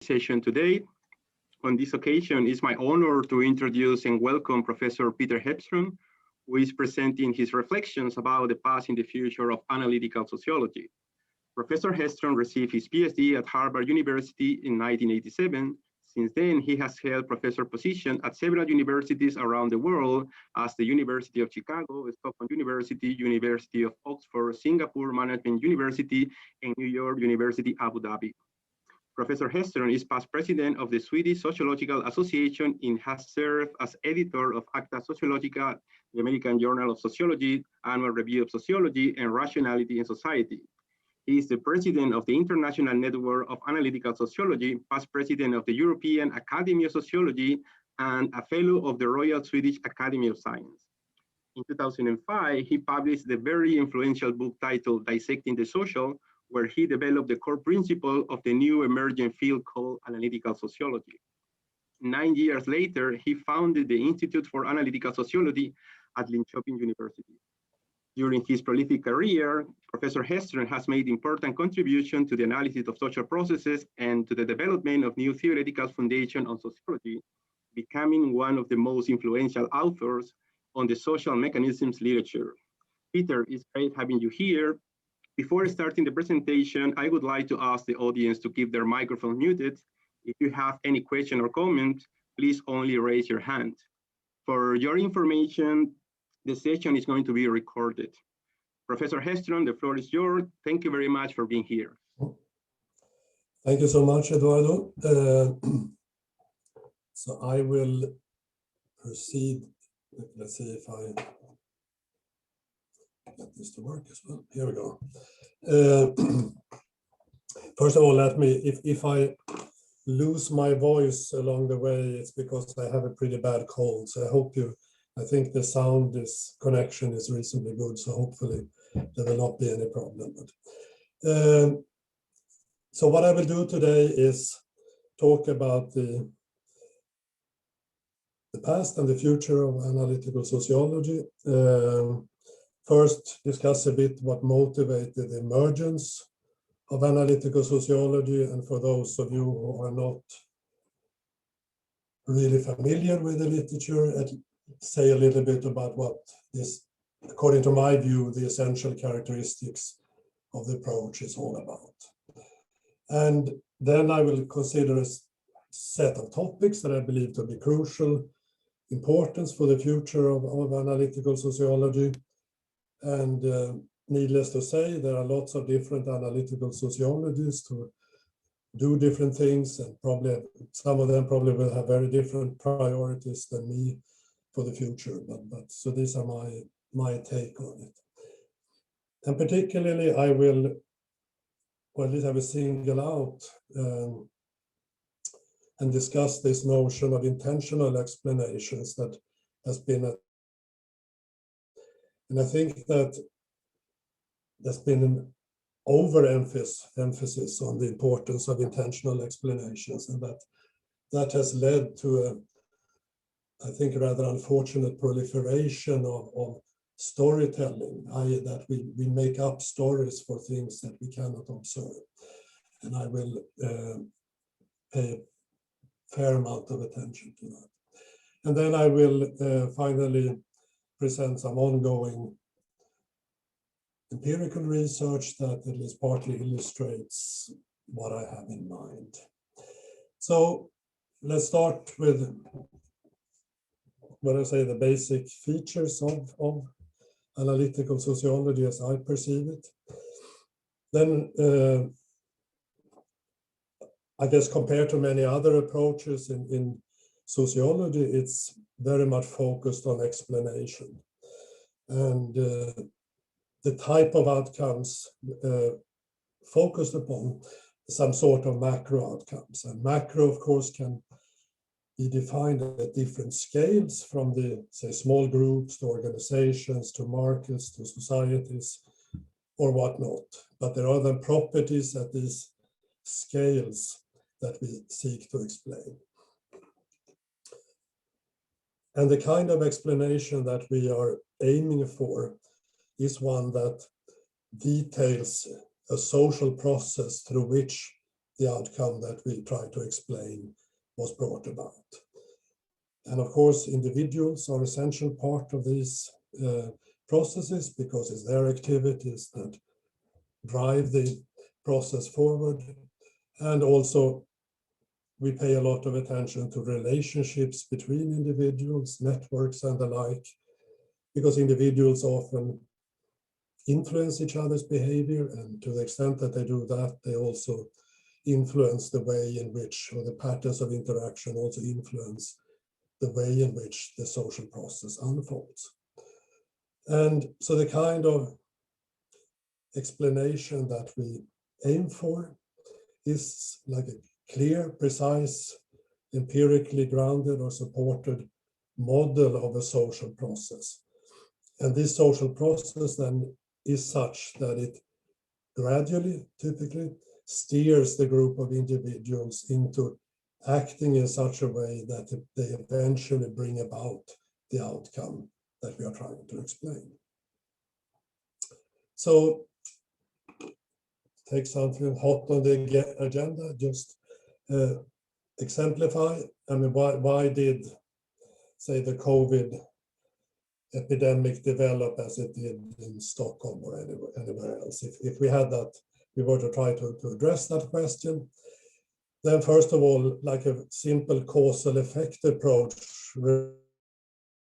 session today. On this occasion, it's my honor to introduce and welcome Professor Peter Hedström, who is presenting his reflections about the past and the future of analytical sociology. Professor Hedström received his PhD at Harvard University in 1987. Since then, he has held professor positions at several universities around the world, as the University of Chicago, Stockholm University, University of Oxford, Singapore Management University, and New York University, Abu Dhabi. Professor Hedström is past president of the Swedish Sociological Association and has served as editor of Acta Sociologica, the American Journal of Sociology, Annual Review of Sociology, and Rationality in Society. He is the president of the International Network of Analytical Sociology, past president of the European Academy of Sociology, and a fellow of the Royal Swedish Academy of Science. In 2005, he published the very influential book titled Dissecting the Social, where he developed the core principle of the new emerging field called analytical sociology. 9 years later, he founded the Institute for Analytical Sociology at Linköping University. During his prolific career, Professor Hedström has made important contributions to the analysis of social processes and to the development of new theoretical foundation on sociology, becoming one of the most influential authors on the social mechanisms literature. Peter, it's great having you here. Before starting the presentation, I would like to ask the audience to keep their microphone muted. If you have any question or comment, please only raise your hand. For your information, the session is going to be recorded. Professor Hedström, the floor is yours. Thank you very much for being here. Thank you so much, Eduardo. So I will proceed. Let's see if I get this to work as well. Here we go. First of all, let me, if I lose my voice along the way, it's because I have a pretty bad cold. So I think the connection is reasonably good. So hopefully there will not be any problem. So what I will do today is talk about the past and the future of analytical sociology. First, discuss a bit what motivated the emergence of analytical sociology. And for those of you who are not really familiar with the literature, say a little bit about what this, according to my view, the essential characteristics of the approach is all about. And then I will consider a set of topics that I believe to be crucial importance for the future of analytical sociology. And needless to say, there are lots of different analytical sociologists who do different things, and probably some of them probably will have very different priorities than me for the future. But so these are my take on it. And particularly, I will single out and discuss this notion of intentional explanations that has been and I think that there's been an overemphasis on the importance of intentional explanations, and that has led to I think a rather unfortunate proliferation of storytelling, i.e. that we make up stories for things that we cannot observe. And I will pay a fair amount of attention to that. And then I will finally present some ongoing empirical research that at least partly illustrates what I have in mind. So let's start with what I say the basic features of analytical sociology as I perceive it. Then I guess compared to many other approaches in sociology, it's very much focused on explanation. And the type of outcomes focused upon some sort of macro outcomes. And macro, of course, can be defined at different scales, from the, say, small groups to organizations to markets to societies or whatnot. But there are then properties at these scales that we seek to explain. And the kind of explanation that we are aiming for is one that details a social process through which the outcome that we try to explain was brought about. And of course, individuals are an essential part of these processes because it's their activities that drive the process forward. And also, we pay a lot of attention to relationships between individuals, networks, and the like, because individuals often influence each other's behavior, and to the extent that they do that, they also influence the way in which, or the patterns of interaction also influence the way in which the social process unfolds. And so the kind of explanation that we aim for is like a clear, precise, empirically grounded or supported model of a social process. And this social process then is such that it gradually, typically, steers the group of individuals into acting in such a way that they eventually bring about the outcome that we are trying to explain. So, take something hot on the agenda, just exemplify. I mean, why did, say, the COVID epidemic develop as it did in Stockholm or anywhere else? If we had that, we were to try to address that question, then first of all, like a simple causal effect approach,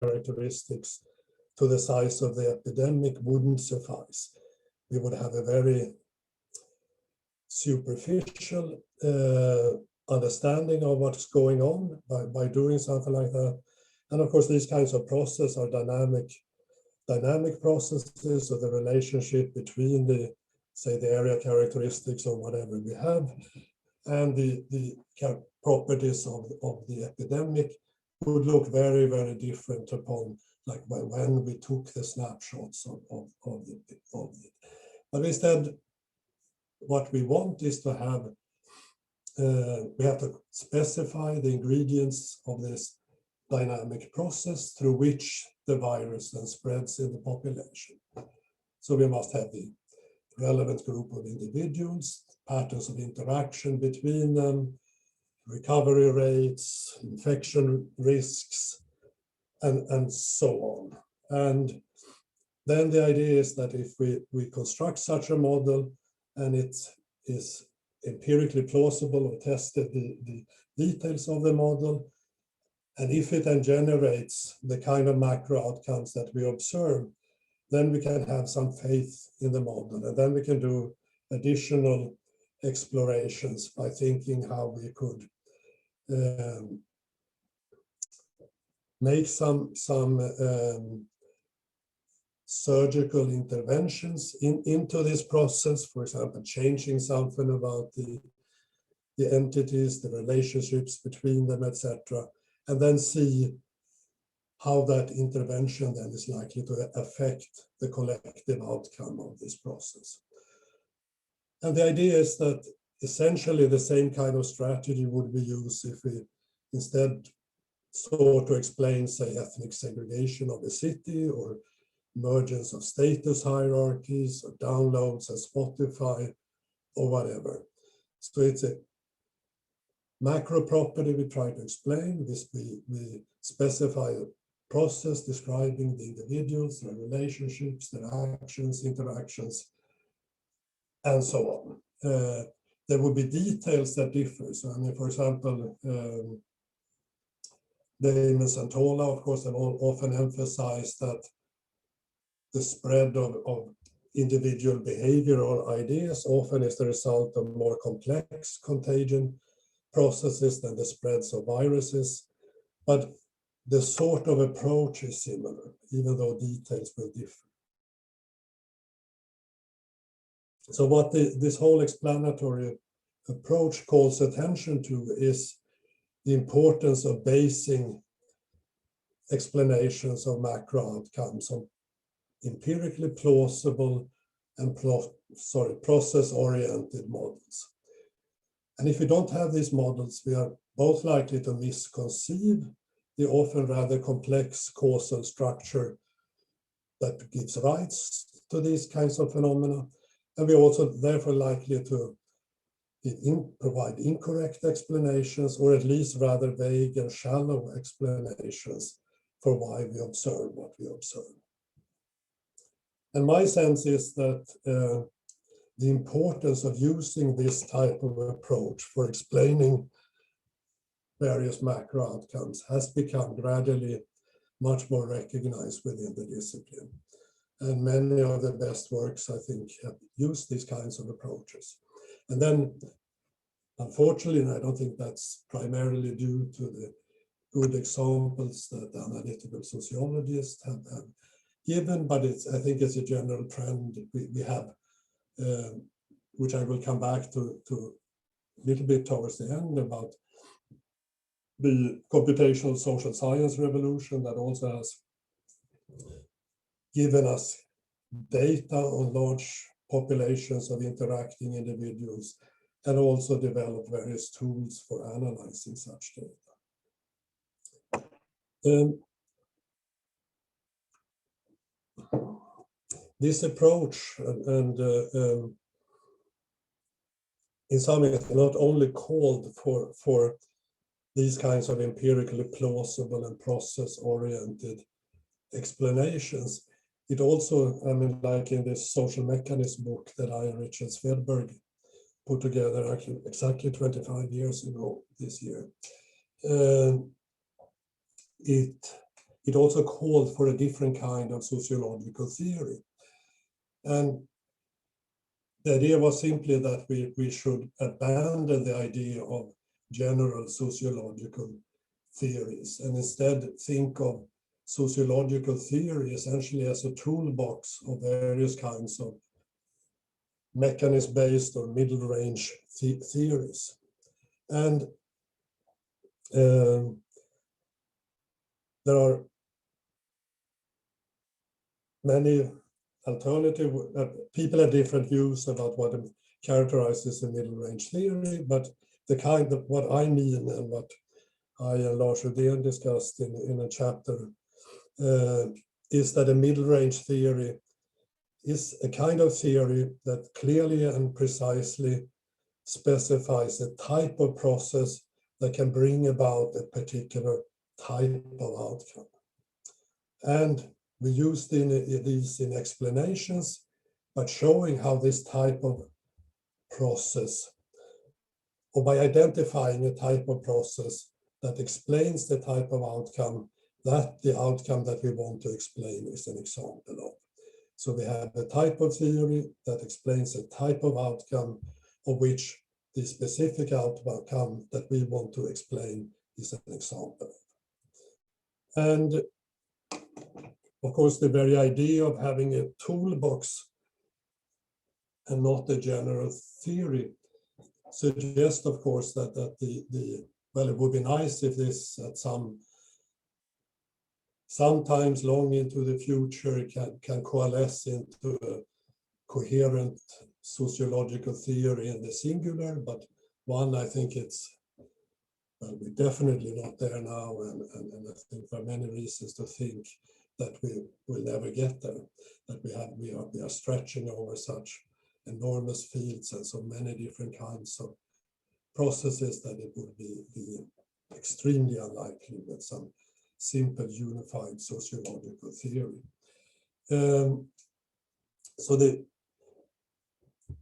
characteristics to the size of the epidemic wouldn't suffice. We would have a very superficial understanding of what's going on by doing something like that. And of course, these kinds of processes are dynamic processes, so the relationship between the, say, the area characteristics or whatever we have, and the properties of the epidemic would look very, very different upon like when we took the snapshots of it. But instead, what we want is to have, we have to specify the ingredients of this dynamic process through which the virus then spreads in the population. So we must have the relevant group of individuals, patterns of interaction between them, recovery rates, infection risks, and so on. And then the idea is that if we construct such a model and it is empirically plausible or tested the details of the model, and if it then generates the kind of macro outcomes that we observe, then we can have some faith in the model, and then we can do additional explorations by thinking how we could make some surgical interventions into this process, for example, changing something about the entities, the relationships between them, etc., and then see how that intervention then is likely to affect the collective outcome of this process. And the idea is that essentially the same kind of strategy would be used if we instead sought to explain, say, ethnic segregation of a city, or emergence of status hierarchies, or downloads at Spotify, or whatever. So it's a macro property we try to explain. We specify a process describing the individuals, their relationships, their actions, interactions, and so on. There would be details that differ. So, I mean, for example, Damon and Tola, of course, have often emphasized that the spread of individual behavior or ideas often is the result of more complex contagion processes than the spreads of viruses. But the sort of approach is similar, even though details will differ. So what this whole explanatory approach calls attention to is the importance of basing explanations of macro outcomes on empirically plausible and process-oriented models. And if we don't have these models, we are both likely to misconceive the often rather complex causal structure that gives rise to these kinds of phenomena. And we're also therefore likely to provide incorrect explanations, or at least rather vague and shallow explanations for why we observe what we observe. And my sense is that the importance of using this type of approach for explaining various macro outcomes has become gradually much more recognized within the discipline. And many of the best works, I think, have used these kinds of approaches. And then, unfortunately, and I don't think that's primarily due to the good examples that analytical sociologists have given, but I think it's a general trend we have, which I will come back to a little bit towards the end, about the computational social science revolution that also has given us data on large populations of interacting individuals, and also developed various tools for analyzing such data. This approach and in some ways not only called for these kinds of empirically plausible and process-oriented explanations, it also, I mean, like in this social mechanism book that I and Richard Svedberg put together actually exactly 25 years ago this year, it also called for a different kind of sociological theory. And the idea was simply that we should abandon the idea of general sociological theories and instead think of sociological theory essentially as a toolbox of various kinds of mechanism-based or middle-range theories. And there are many alternative, people have different views about what characterizes a middle-range theory, but the kind of what I mean and what I and Lars Rudén discussed in a chapter is that a middle-range theory is a kind of theory that clearly and precisely specifies a type of process that can bring about a particular type of outcome. And we use these in explanations, but showing how this type of process, or by identifying a type of process that explains the type of outcome, that the outcome that we want to explain is an example of. So we have a type of theory that explains a type of outcome of which the specific outcome that we want to explain is an example. And of course, the very idea of having a toolbox and not a general theory suggests, of course, that well, it would be nice if this at sometimes long into the future can coalesce into a coherent sociological theory in the singular, but one, I think well, we're definitely not there now, and I think there are many reasons to think that we will never get there, that we are stretching over such enormous fields and so many different kinds of processes that it would be extremely unlikely with some simple unified sociological theory. So the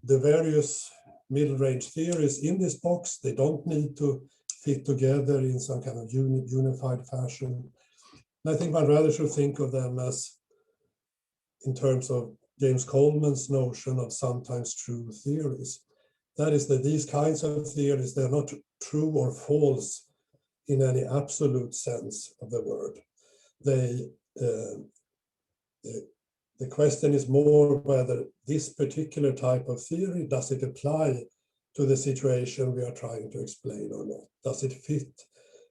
various middle-range theories in this box, they don't need to fit together in some kind of unified fashion. And I think one rather should think of them as, in terms of James Coleman's notion of sometimes true theories. That is that these kinds of theories, they're not true or false in any absolute sense of the word. The question is more whether this particular type of theory, does it apply to the situation we are trying to explain or not? Does it fit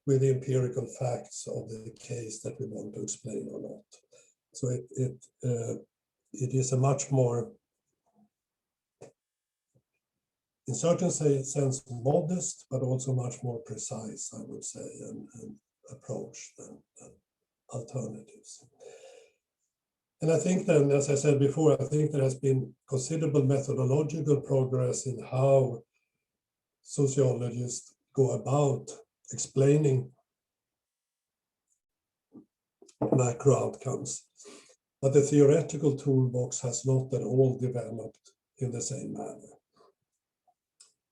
with the empirical facts of the case that we want to explain or not? So it is a much more, in certain sense, modest, but also much more precise, I would say, and approach than alternatives. And I think then, as I said before, I think there has been considerable methodological progress in how sociologists go about explaining macro outcomes. But the theoretical toolbox has not at all developed in the same manner.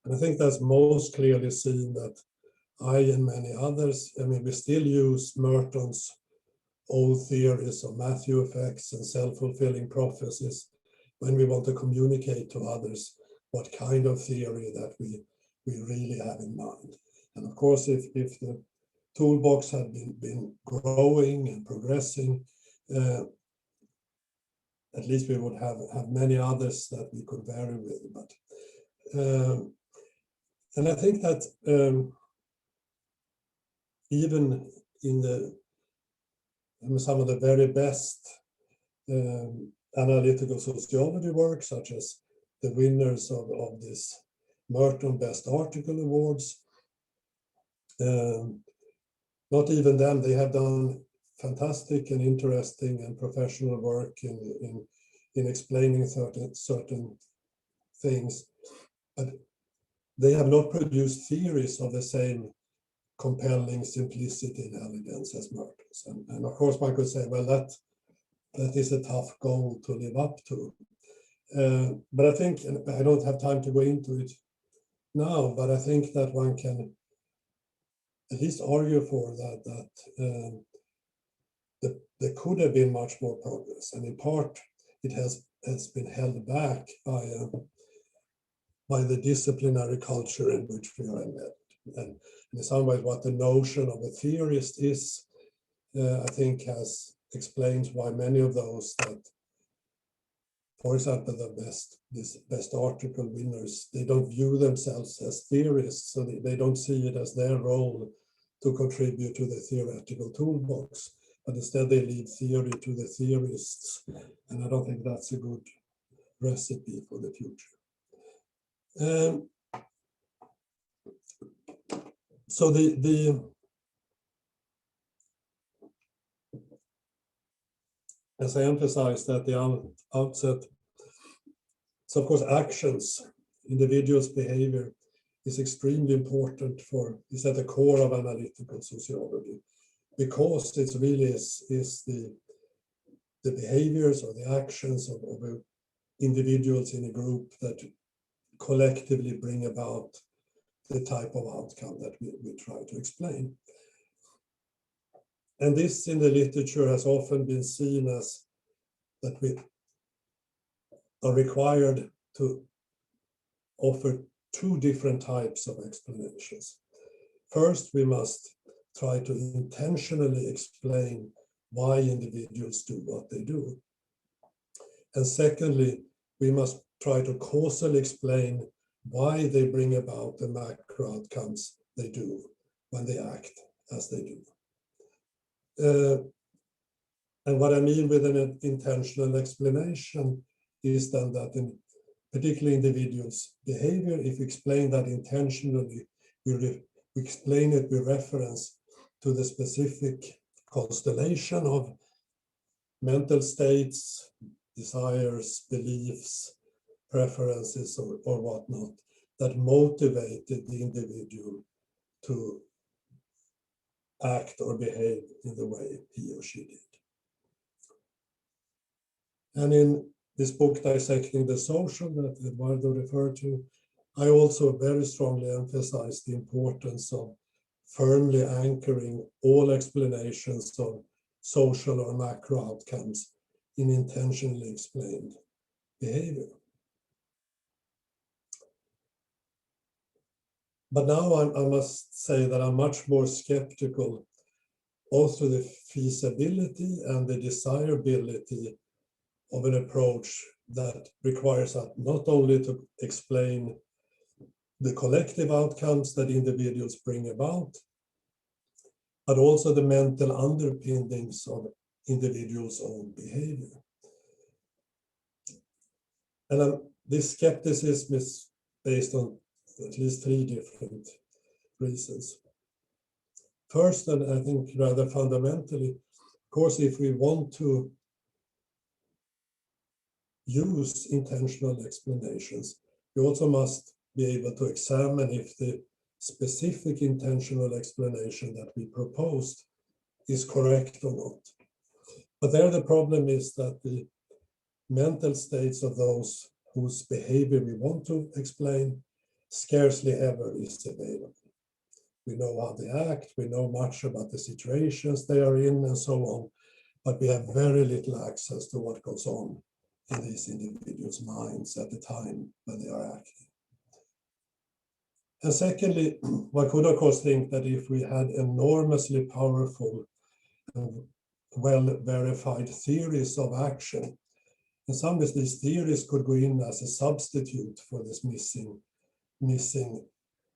And I think that's most clearly seen that I and many others, I mean, we still use Merton's old theories of Matthew effects and self-fulfilling prophecies when we want to communicate to others what kind of theory that we really have in mind. And of course, if the toolbox had been growing and progressing, at least we would have many others that we could vary with. But and I think that even in some of the very best analytical sociology work, such as the winners of this Merton Best Article Awards, not even them, they have done fantastic and interesting and professional work in explaining certain things, but they have not produced theories of the same compelling simplicity and elegance as Merton's. And of course one could say, well, that is a tough goal to live up to. But I think, and I don't have time to go into it now, but I think that one can at least argue for that there could have been much more progress, and in part it has been held back by the disciplinary culture in which we are embedded. And in some ways, what the notion of a theorist is, I think, explains why many of those that, for example, the best article winners, they don't view themselves as theorists, so they don't see it as their role to contribute to the theoretical toolbox, but instead they leave theory to the theorists, and I don't think that's a good recipe for the future. So as I emphasized at the outset, so of course actions, individuals' behavior is extremely important is at the core of analytical sociology, because it really is the behaviors or the actions of individuals in a group that collectively bring about the type of outcome that we try to explain. And this in the literature has often been seen as that we are required to offer two different types of explanations. First, we must try to intentionally explain why individuals do what they do. And secondly, we must try to causally explain why they bring about the macro outcomes they do when they act as they do. And what I mean with an intentional explanation is then that in particular individuals' behavior, if we explain that intentionally, we explain it with reference to the specific constellation of mental states, desires, beliefs, preferences, or whatnot, that motivated the individual to act or behave in the way he or she did. And in this book, Dissecting the Social, that Eduardo referred to, I also very strongly emphasize the importance of firmly anchoring all explanations of social or macro outcomes in intentionally explained behavior. But now I must say that I'm much more skeptical both to the feasibility and the desirability of an approach that requires us not only to explain the collective outcomes that individuals bring about, but also the mental underpinnings of individuals' own behavior. And this skepticism is based on at least three different reasons. First, and I think rather fundamentally, of course, if we want to use intentional explanations, we also must be able to examine if the specific intentional explanation that we proposed is correct or not. But there the problem is that the mental states of those whose behavior we want to explain scarcely ever is available. We know how they act, we know much about the situations they are in and so on, but we have very little access to what goes on in these individuals' minds at the time when they are acting. And secondly, one could of course think that if we had enormously powerful and well-verified theories of action, in some ways these theories could go in as a substitute for this missing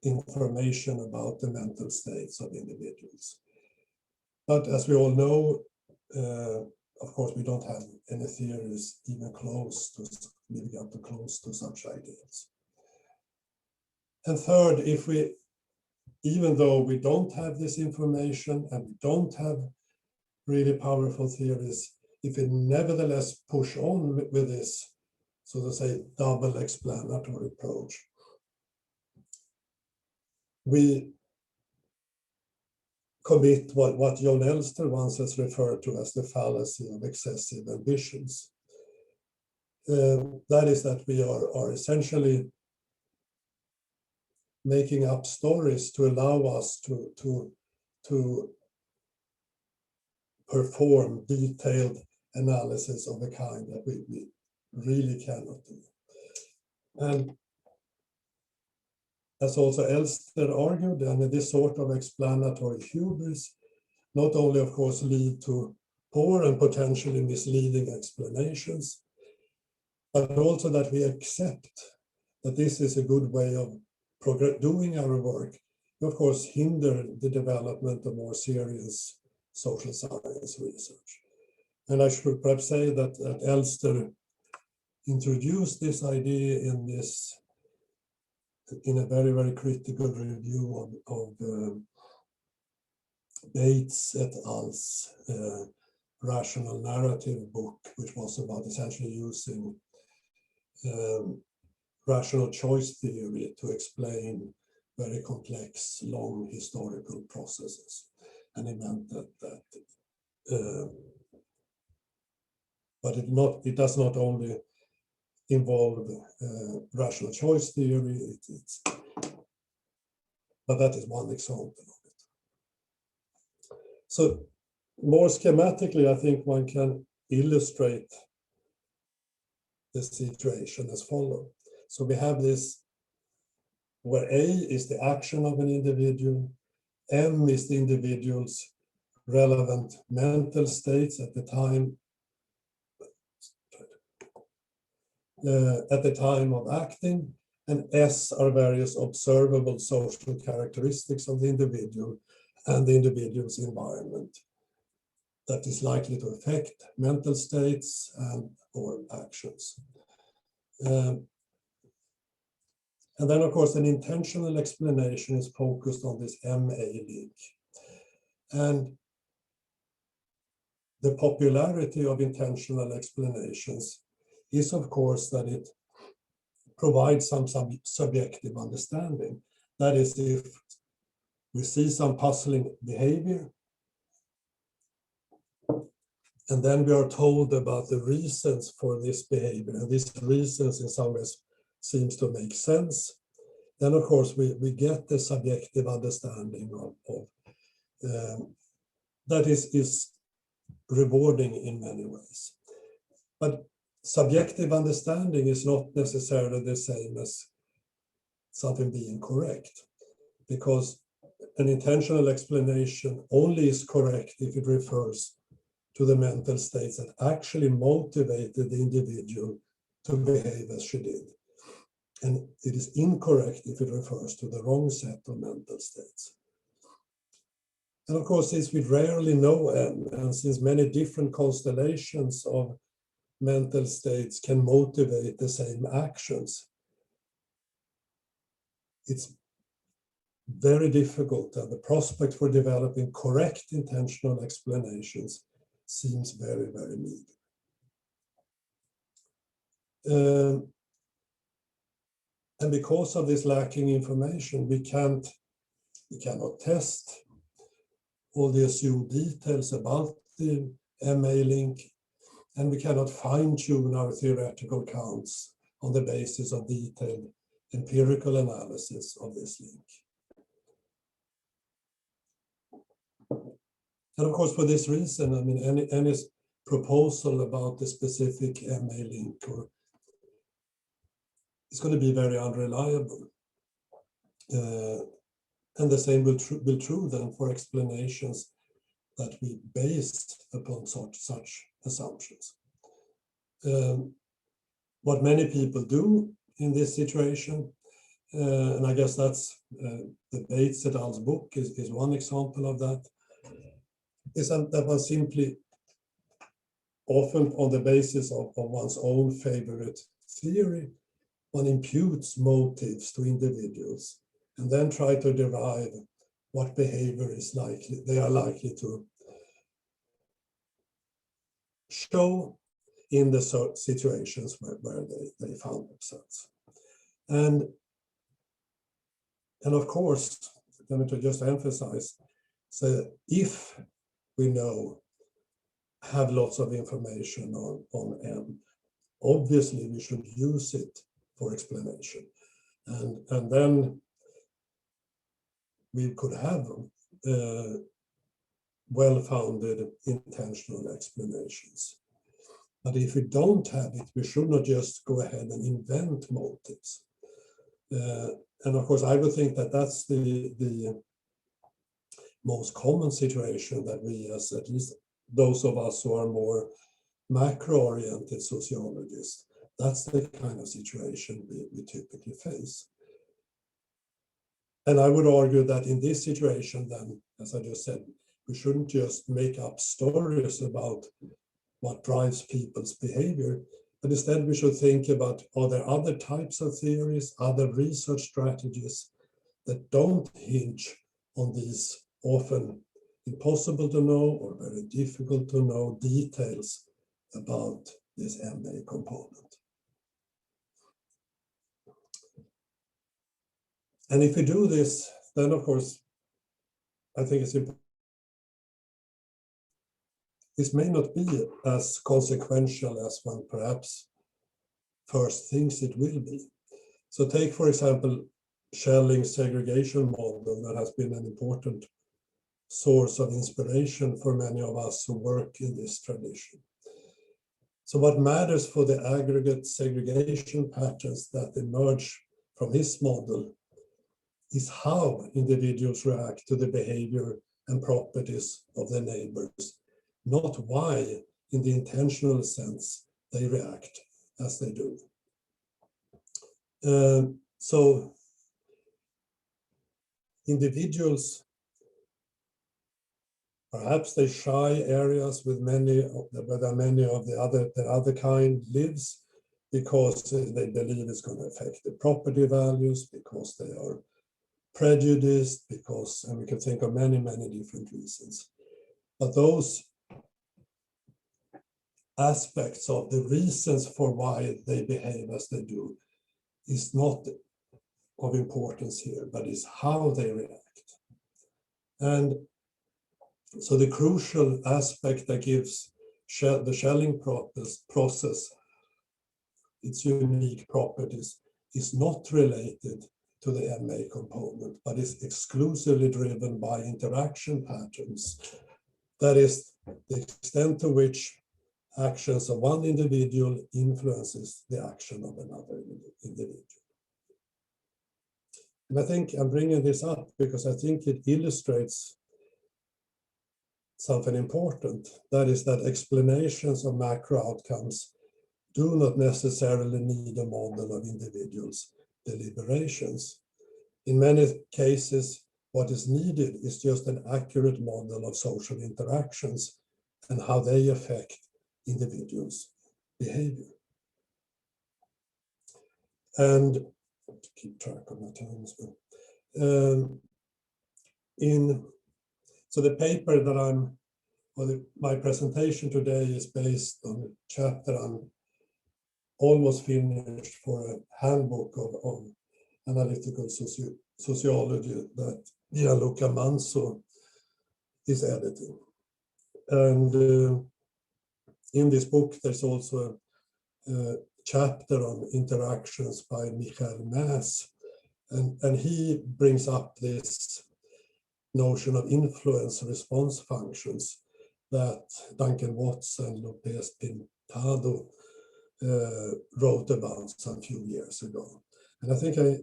information about the mental states of individuals. But as we all know, of course, we don't have any theories even close to living up to close to such ideals. And third, even though we don't have this information and we don't have really powerful theories, if we nevertheless push on with this, so to say, double explanatory approach, we commit what John Elster once has referred to as the fallacy of excessive ambitions. That is that we are essentially making up stories to allow us to perform detailed analysis of a kind that we really cannot do. And as also Elster argued, and this sort of explanatory hubris not only, of course, lead to poor and potentially misleading explanations, but also that we accept that this is a good way of doing our work, of course, hinder the development of more serious social science research. And I should perhaps say that Elster introduced this idea in a very, very critical review of Bates et al.'s rational narrative book, which was about essentially using rational choice theory to explain very complex, long historical processes. And he meant that but it does not only involve rational choice theory, but that is one example of it. So more schematically, I think one can illustrate the situation as follows. So we have this where A is the action of an individual, M is the individual's relevant mental states at the time of acting, and S are various observable social characteristics of the individual and the individual's environment that is likely to affect mental states and or actions. And then, of course, an intentional explanation is focused on this MA link. And the popularity of intentional explanations is, of course, that it provides some subjective understanding. That is, if we see some puzzling behavior, and then we are told about the reasons for this behavior, and these reasons in some ways seems to make sense, then of course we get the subjective understanding of that is rewarding in many ways. But subjective understanding is not necessarily the same as something being correct, because an intentional explanation only is correct if it refers to the mental states that actually motivated the individual to behave as she did. And it is incorrect if it refers to the wrong set of mental states. And of course, since we rarely know M, and since many different constellations of mental states can motivate the same actions, it's very difficult, and the prospect for developing correct intentional explanations seems very, very meager. And because of this lacking information, we cannot test all the assumed details about the MA link, and we cannot fine-tune our theoretical counts on the basis of detailed empirical analysis of this link. And of course, for this reason, I mean, any proposal about the specific MA link is going to be very unreliable. And the same will be true then for explanations that we base upon such assumptions. What many people do in this situation, and I guess that's the Bates et al.'s book is one example of that, is that one simply, often on the basis of one's own favorite theory, one imputes motives to individuals and then try to derive what behavior they are likely to show in the situations where they found themselves. And of course, let me just emphasize, so if we have lots of information on M, obviously we should use it for explanation. And then we could have well-founded intentional explanations. But if we don't have it, we should not just go ahead and invent motives. And of course, I would think that that's the most common situation that we, as at least those of us who are more macro-oriented sociologists, that's the kind of situation we typically face. And I would argue that in this situation, then, as I just said, we shouldn't just make up stories about what drives people's behavior, but instead we should think about, are there other types of theories, other research strategies that don't hinge on these often impossible to know or very difficult to know details about this MA component. And if we do this, then of course, I think it's important. This may not be as consequential as one perhaps first thinks it will be. So take, for example, Schelling's segregation model that has been an important source of inspiration for many of us who work in this tradition. So what matters for the aggregate segregation patterns that emerge from his model is how individuals react to the behavior and properties of their neighbors, not why, in the intentional sense, they react as they do. So individuals, perhaps they shy areas with many of the other kind lives because they believe it's going to affect the property values, because they are prejudiced, and we can think of many, many different reasons. But those aspects of the reasons for why they behave as they do is not of importance here, but is how they react. And so the crucial aspect that gives the Schelling process its unique properties is not related to the MA component, but is exclusively driven by interaction patterns. That is, the extent to which actions of one individual influences the action of another individual. And I think I'm bringing this up because I think it illustrates something important. That is that explanations of macro outcomes do not necessarily need a model of individuals' deliberations. In many cases, what is needed is just an accurate model of social interactions and how they affect individuals' behavior. And to keep track of my time as well. So the paper that my presentation today is based on a chapter I'm almost finished for a handbook of Analytical Sociology that Gianluca Manso is editing. And in this book, there's also a chapter on interactions by Michael Maas, and he brings up this notion of influence response functions that Duncan Watts and Lopez Pintado wrote about some few years ago. And I think I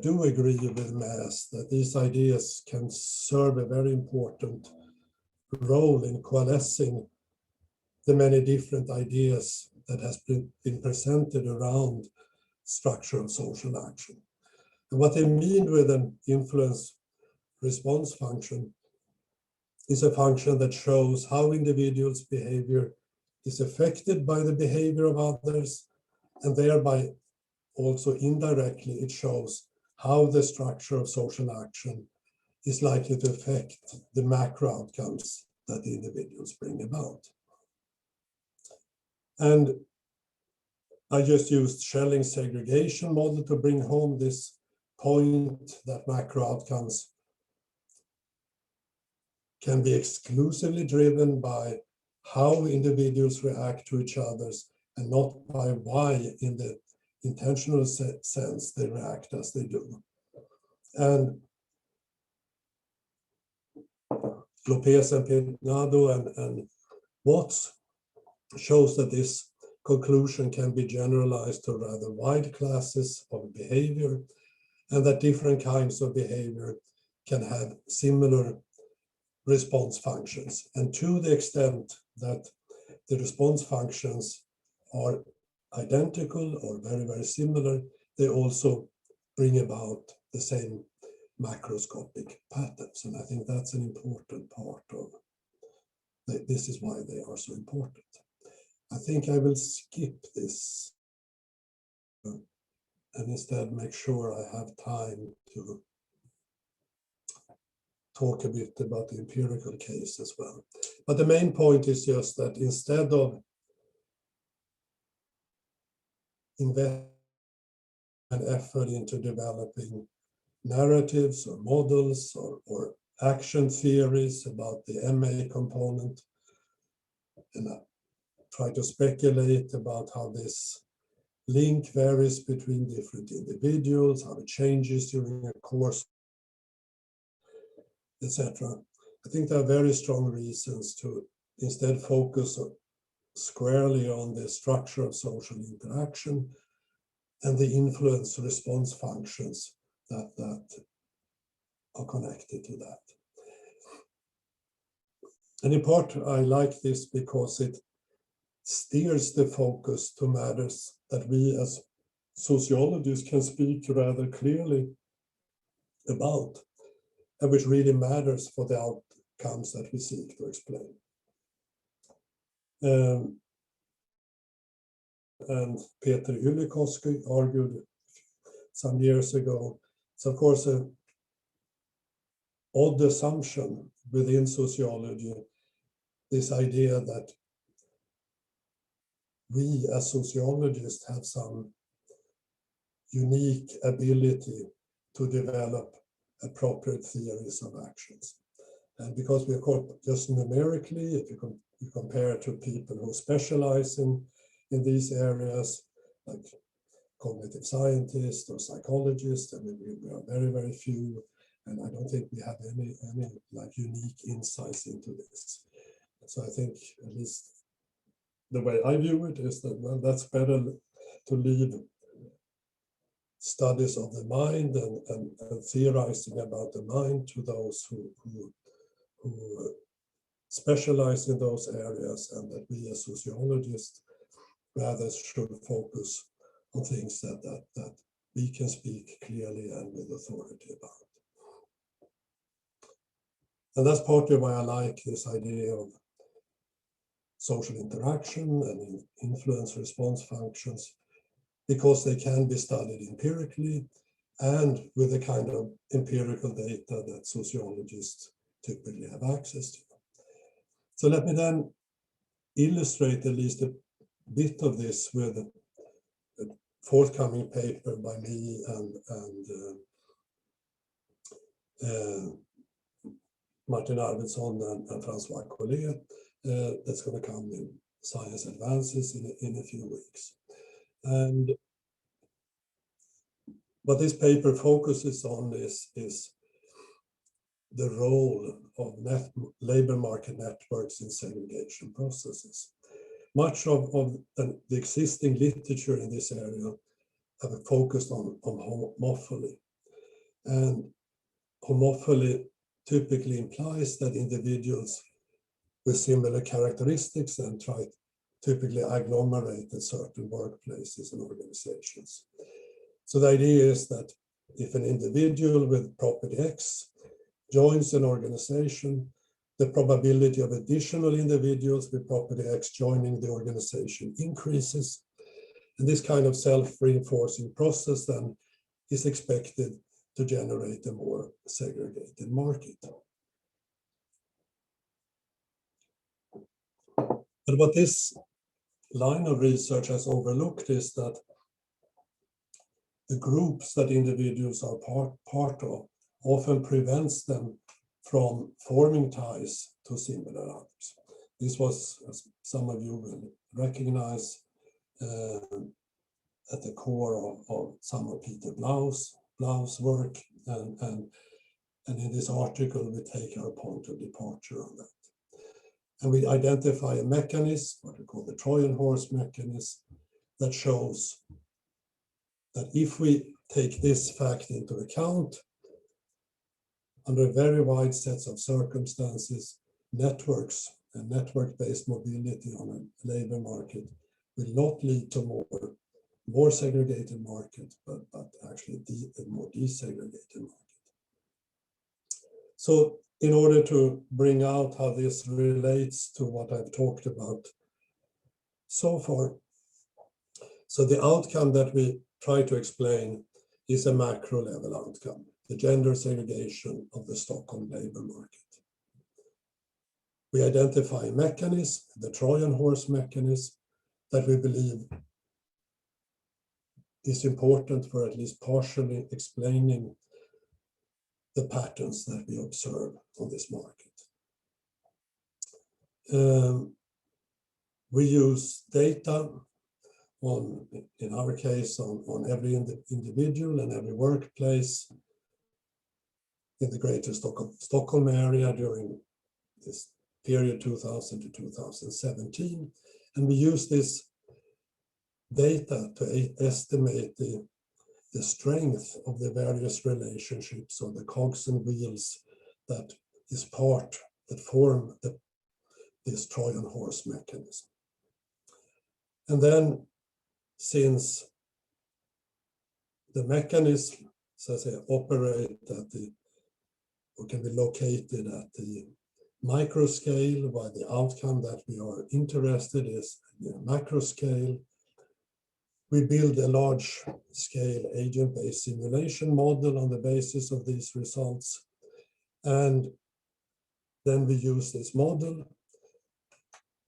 do agree with Maas that these ideas can serve a very important role in coalescing the many different ideas that has been presented around structure of social action. And what they mean with an influence response function is a function that shows how individuals' behavior is affected by the behavior of others, and thereby also indirectly it shows how the structure of social action is likely to affect the macro outcomes that the individuals bring about. And I just used Schelling's segregation model to bring home this point that macro outcomes can be exclusively driven by how individuals react to each other's and not by why in the intentional sense they react as they do. And Lopez and Pintado and Watts shows that this conclusion can be generalized to rather wide classes of behavior, and that different kinds of behavior can have similar response functions. And to the extent that the response functions are identical or very, very similar, they also bring about the same macroscopic patterns. And I think that's an important part of this is why they are so important. I think I will skip this and instead make sure I have time to talk a bit about the empirical case as well. But the main point is just that instead of investing an effort into developing narratives or models or action theories about the MA component, and I try to speculate about how this link varies between different individuals, how it changes during a course, etc. I think there are very strong reasons to instead focus squarely on the structure of social interaction and the influence response functions that are connected to that. And in part, I like this because it steers the focus to matters that we as sociologists can speak rather clearly about, and which really matters for the outcomes that we seek to explain. And Peter Ylikoski argued some years ago, it's of course an odd assumption within sociology, this idea that we as sociologists have some unique ability to develop appropriate theories of actions. And because we are just numerically, if you compare to people who specialize in these areas, like cognitive scientists or psychologists, I mean, we are very, very few, and I don't think we have any like unique insights into this. So I think at least the way I view it is that, well, that's better to leave studies of the mind and theorizing about the mind to those who specialize in those areas, and that we as sociologists rather should focus on things that we can speak clearly and with authority about. And that's partly why I like this idea of social interaction and influence response functions, because they can be studied empirically and with the kind of empirical data that sociologists typically have access to. So let me then illustrate at least a bit of this with forthcoming paper by me and Martin Arvidsson and François Collet that's going to come in Science Advances in a few weeks. And what this paper focuses on is the role of labor market networks in segregation processes. Much of the existing literature in this area have focused on homophily. And homophily typically implies that individuals with similar characteristics and typically agglomerate in certain workplaces and organizations. So the idea is that if an individual with property X joins an organization, the probability of additional individuals with property X joining the organization increases. And this kind of self-reinforcing process then is expected to generate a more segregated market. But what this line of research has overlooked is that the groups that individuals are part of often prevents them from forming ties to similar others. This was, as some of you will recognize, at the core of some of Peter Blau's work, and in this article we take our point of departure on that. And we identify a mechanism, what we call the Trojan horse mechanism, that shows that if we take this fact into account, under very wide sets of circumstances, networks and network-based mobility on a labor market will not lead to more segregated market, but actually a more desegregated market. So in order to bring out how this relates to what I've talked about so far, so the outcome that we try to explain is a macro level outcome, the gender segregation of the Stockholm labor market. We identify a mechanism, the Trojan horse mechanism, that we believe is important for at least partially explaining the patterns that we observe on this market. We use data on, in our case, on every individual and every workplace in the greater Stockholm area during this period 2000 to 2017. And we use this data to estimate the strength of the various relationships or the cogs and wheels that form this Trojan horse mechanism. And then, since the mechanism, so to say, operate or can be located at the micro scale, while the outcome that we are interested in is the macro scale, we build a large-scale agent-based simulation model on the basis of these results. And then we use this model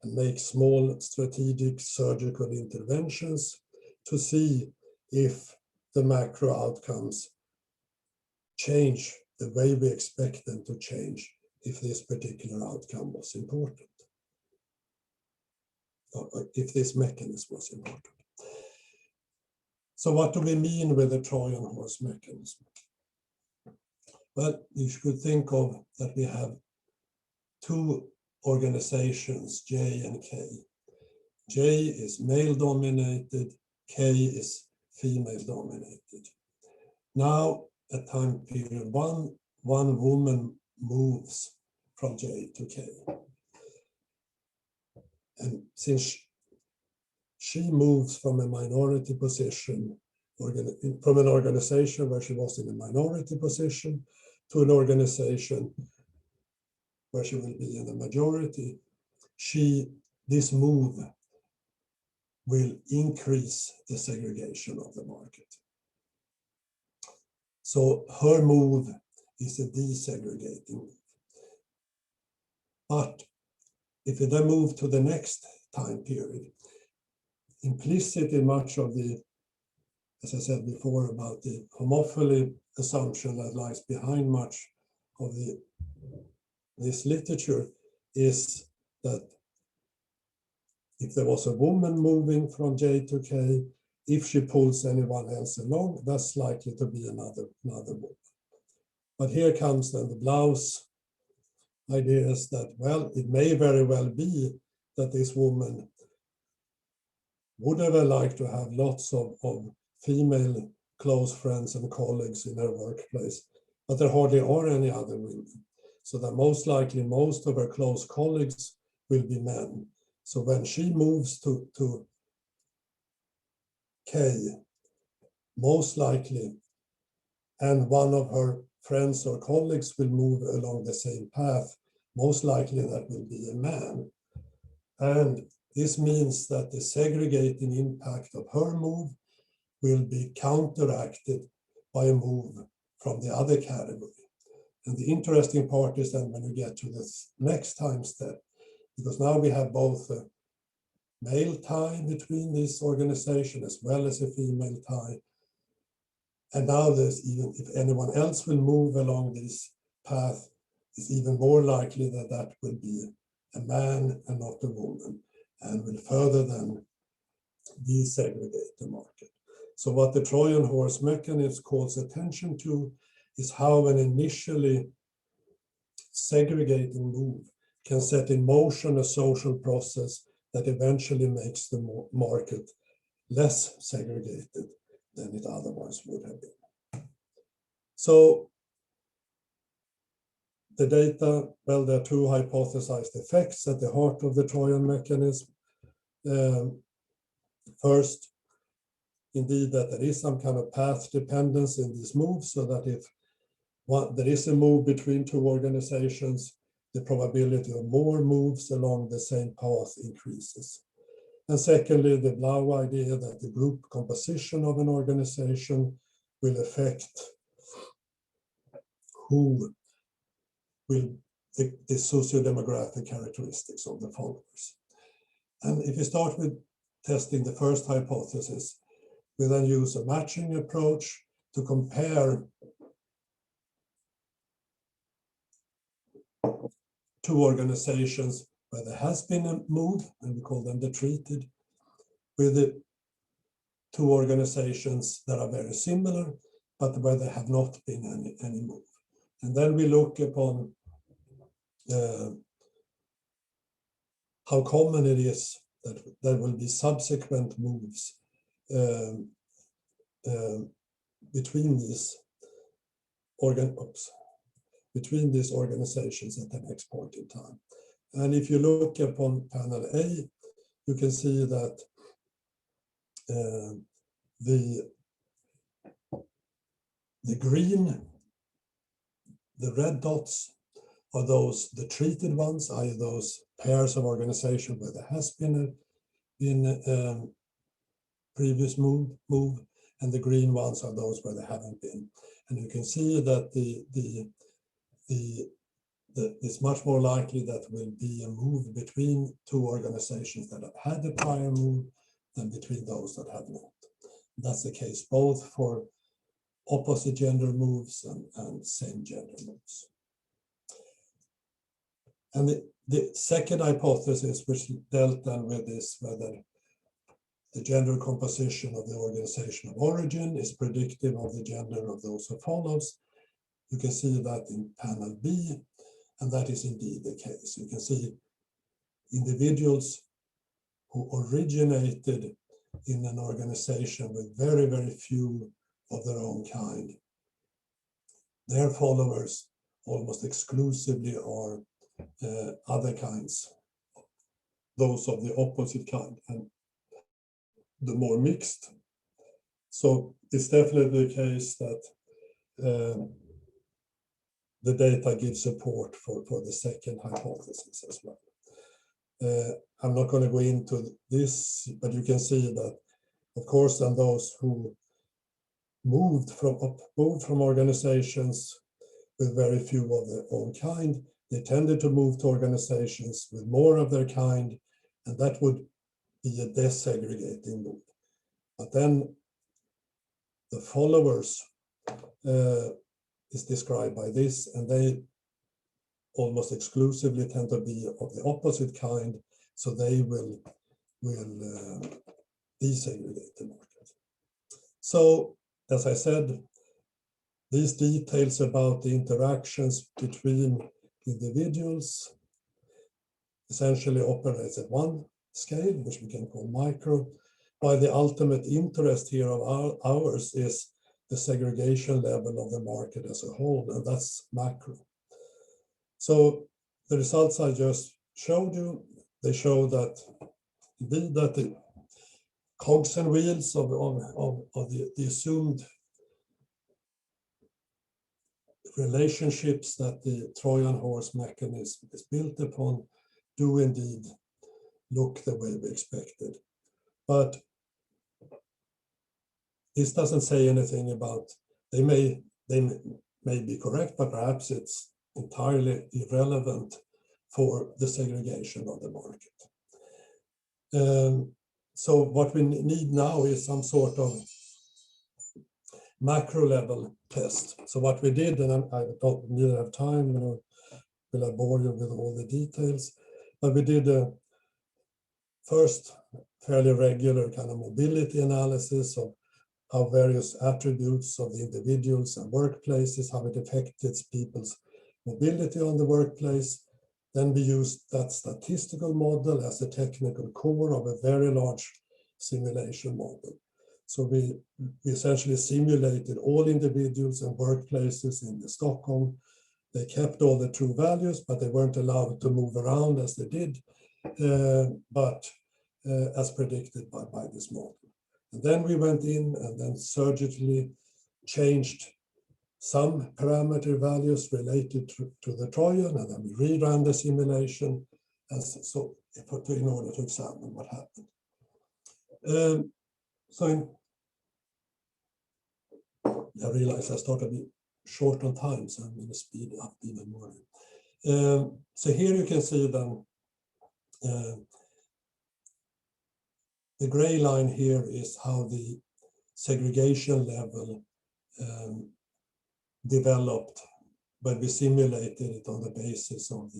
and make small strategic surgical interventions to see if the macro outcomes change the way we expect them to change if this particular outcome was important, or if this mechanism was important. So what do we mean with the Trojan horse mechanism? Well, you should think of that we have two organizations, J and K. J is male-dominated, K is female-dominated. Now, at time period one woman moves from J to K. And since she moves from a minority position, from an organization where she was in a minority position to an organization where she will be in a majority, this move will increase the segregation of the market. So her move is a desegregating move. But if we then move to the next time period, implicit in much of the as I said before, about the homophily assumption that lies behind much of this literature is that if there was a woman moving from J to K, if she pulls anyone else along, that's likely to be another woman. But here comes then the blouse ideas that, well, it may very well be that this woman would have liked to have lots of female close friends and colleagues in her workplace, but there hardly are any other women. So that most likely most of her close colleagues will be men. So when she moves to K, most likely, and one of her friends or colleagues will move along the same path, most likely that will be a man. And this means that the segregating impact of her move will be counteracted by a move from the other category. And the interesting part is then when you get to the next time step, because now we have both a male tie between this organization as well as a female tie. And now there's even, if anyone else will move along this path, it's even more likely that that will be a man and not a woman, and will further then desegregate the market. So what the Trojan horse mechanism calls attention to is how an initially segregating move can set in motion a social process that eventually makes the market less segregated than it otherwise would have been. So the data, well, there are two hypothesized effects at the heart of the Trojan mechanism. First, indeed, that there is some kind of path dependence in these moves, so that if there is a move between two organizations, the probability of more moves along the same path increases. And secondly, the Blau idea that the group composition of an organization will affect who will the socio-demographic characteristics of the followers. And if you start with testing the first hypothesis, we then use a matching approach to compare two organizations where there has been a move, and we call them the treated, with the two organizations that are very similar, but where there have not been any move. And then we look upon how common it is that there will be subsequent moves between these organizations at the next point in time. And if you look upon panel A, you can see that the green, the red dots are the treated ones, i.e. those pairs of organizations where there has been a previous move, and the green ones are those where there haven't been. And you can see that it's much more likely that will be a move between two organizations that have had a prior move than between those that have not. That's the case both for opposite gender moves and same gender moves. And the second hypothesis, which dealt then with this, whether the gender composition of the organization of origin is predictive of the gender of those who follows. You can see that in panel B, and that is indeed the case. You can see individuals who originated in an organization with very, very few of their own kind. Their followers almost exclusively are other kinds, those of the opposite kind, and the more mixed. So it's definitely the case that the data gives support for the second hypothesis as well. I'm not going to go into this, but you can see that, of course, and those who moved from organizations with very few of their own kind, they tended to move to organizations with more of their kind, and that would be a desegregating move. But then the followers is described by this, and they almost exclusively tend to be of the opposite kind, so they will desegregate the market. So, as I said, these details about the interactions between individuals essentially operates at one scale, which we can call micro, while the ultimate interest here of ours is the segregation level of the market as a whole, and that's macro. So the results I just showed you, they show that indeed that the cogs and wheels of the assumed relationships that the Trojan horse mechanism is built upon do indeed look the way we expected. But this doesn't say anything about, they may be correct, but perhaps it's entirely irrelevant for the segregation of the market. So what we need now is some sort of macro level test. So what we did, and I don't need to have time, will I bore you with all the details, but we did a first fairly regular kind of mobility analysis of how various attributes of the individuals and workplaces, how it affected people's mobility on the workplace. Then we used that statistical model as a technical core of a very large simulation model. So we essentially simulated all individuals and workplaces in Stockholm. They kept all the true values, but they weren't allowed to move around as they did, but as predicted by this model. And then we went in and then surgically changed some parameter values related to the Trojan, and then we reran the simulation in order to examine what happened. I realize I started to be short on time, so I'm going to speed up even more. So here you can see then the gray line here is how the segregation level developed when we simulated it on the basis of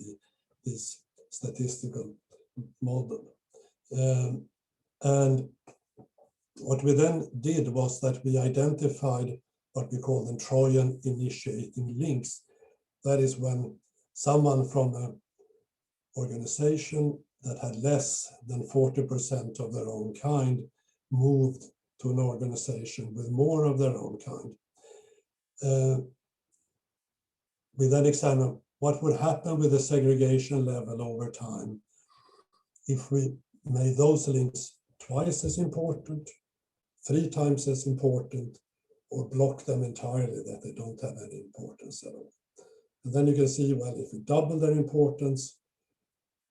this statistical model. And what we then did was that we identified what we call the Trojan initiating links. That is when someone from an organization that had less than 40% of their own kind moved to an organization with more of their own kind. We then examined what would happen with the segregation level over time if we made those links twice as important, 3 times as important, or block them entirely, that they don't have any importance at all. And then you can see, well, if we double their importance,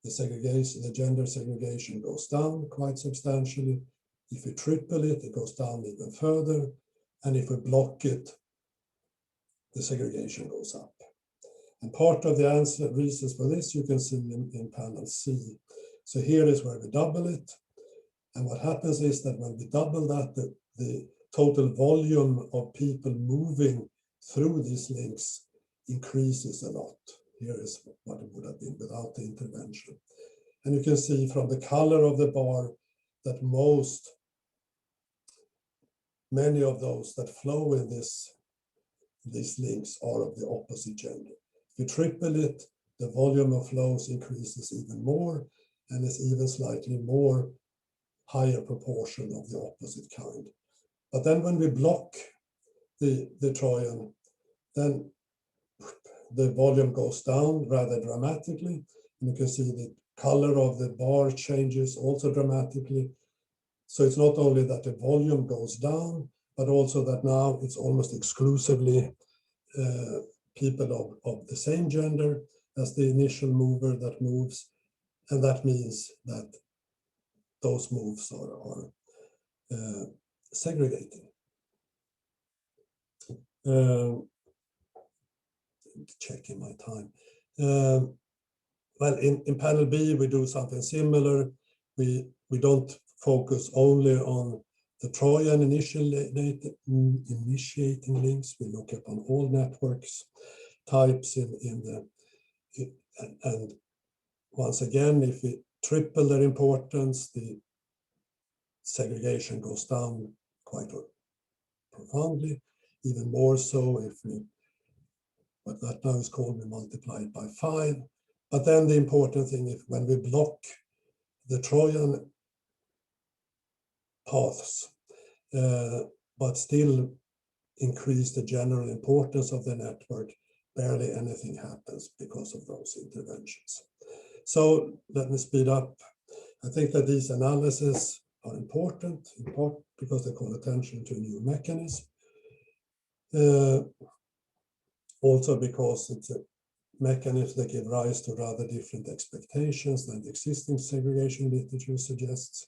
the segregation, the gender segregation goes down quite substantially. If we triple it, it goes down even further. And if we block it, the segregation goes up. And part of the reasons for this you can see in panel C. So here is where we double it. And what happens is that when we double that, the total volume of people moving through these links increases a lot. Here is what it would have been without the intervention. And you can see from the color of the bar that many of those that flow in these links are of the opposite gender. If you triple it, the volume of flows increases even more, and it's even slightly more higher proportion of the opposite kind. But then when we block the Trojan, then the volume goes down rather dramatically. And you can see the color of the bar changes also dramatically. So it's not only that the volume goes down, but also that now it's almost exclusively people of the same gender as the initial mover that moves. And that means that those moves are segregating. Checking my time. Well, in panel B, we do something similar. We don't focus only on the Trojan initiating links, we look upon all networks types and once again, if we triple their importance, the segregation goes down quite profoundly, even more so if we, what that now is called, we multiply it by 5. But then the important thing, if when we block the Trojan paths, but still increase the general importance of the network, barely anything happens because of those interventions. So let me speed up. I think that these analyses are important because they call attention to a new mechanism. Also because it's a mechanism that give rise to rather different expectations than the existing segregation literature suggests.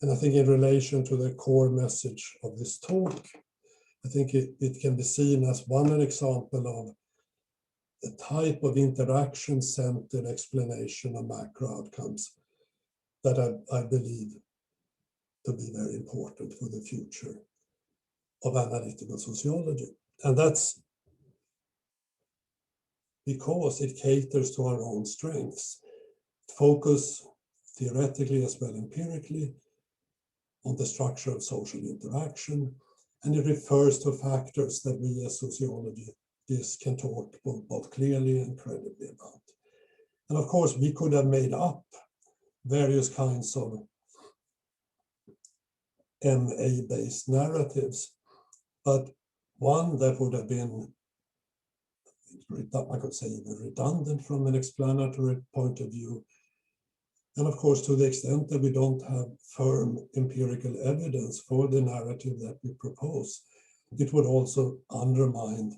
And I think in relation to the core message of this talk, I think it can be seen as one example of the type of interaction-centered explanation of macro outcomes that I believe to be very important for the future of analytical sociology. And that's because it caters to our own strengths. Focus theoretically as well empirically on the structure of social interaction, and it refers to factors that we as sociologists can talk both clearly and credibly about. And of course, we could have made up various kinds of MA-based narratives, but one that would have been, I could say, even redundant from an explanatory point of view. And of course, to the extent that we don't have firm empirical evidence for the narrative that we propose, it would also undermine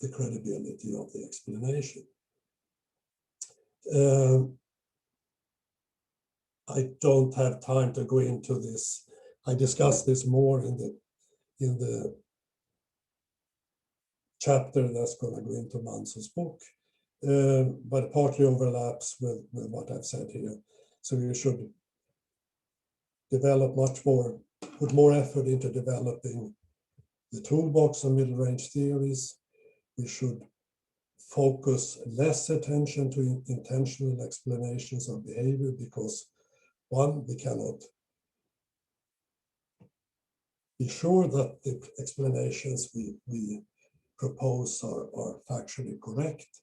the credibility of the explanation. I don't have time to go into this. I discussed this more in the chapter that's going to go into Manso's book, but partly overlaps with what I've said here. So you should develop put more effort into developing the toolbox on Middlerange theories. We should focus less attention to intentional explanations of behavior because, one, we cannot be sure that the explanations we propose are factually correct.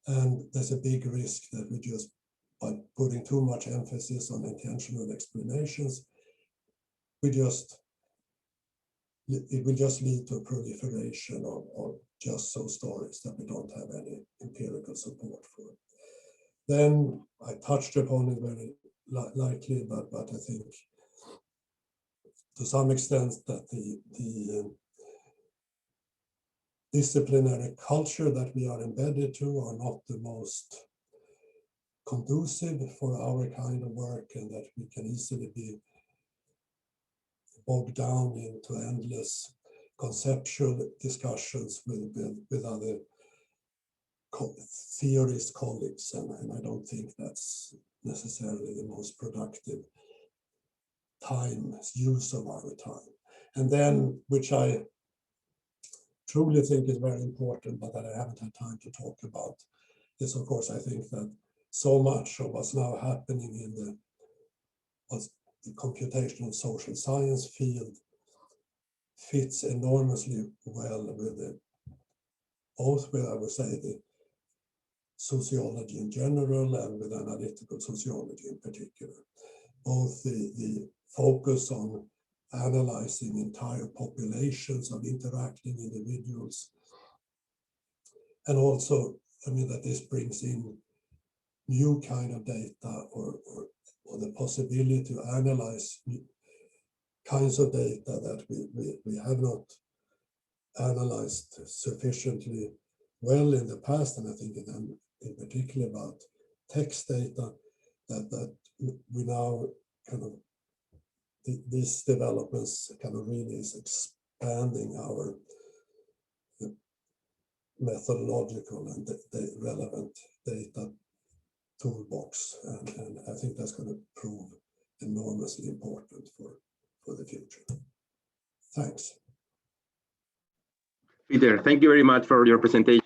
And there's a big risk that we just, by putting too much emphasis on intentional explanations, it will just lead to a proliferation of just so stories that we don't have any empirical support for. Then I touched upon it very lightly, but I think to some extent that the disciplinary culture that we are embedded to are not the most conducive for our kind of work, and that we can easily be bogged down into endless conceptual discussions with other theorist colleagues, and I don't think that's necessarily the most productive use of our time. And then, which I truly think is very important, but that I haven't had time to talk about, is of course I think that so much of what's now happening in the computational social science field fits enormously well with both with, I would say, the sociology in general and with analytical sociology in particular. Both the focus on analyzing entire populations of interacting individuals, and also, I mean, that this brings in new kind of data or the possibility to analyze kinds of data that we have not analyzed sufficiently well in the past, and I think in particular about text data, that we now kind of, these developments kind of really is expanding our methodological and the relevant data toolbox, and I think that's going to prove enormously important for the the future. Thanks. Peter, thank you very much for your presentation.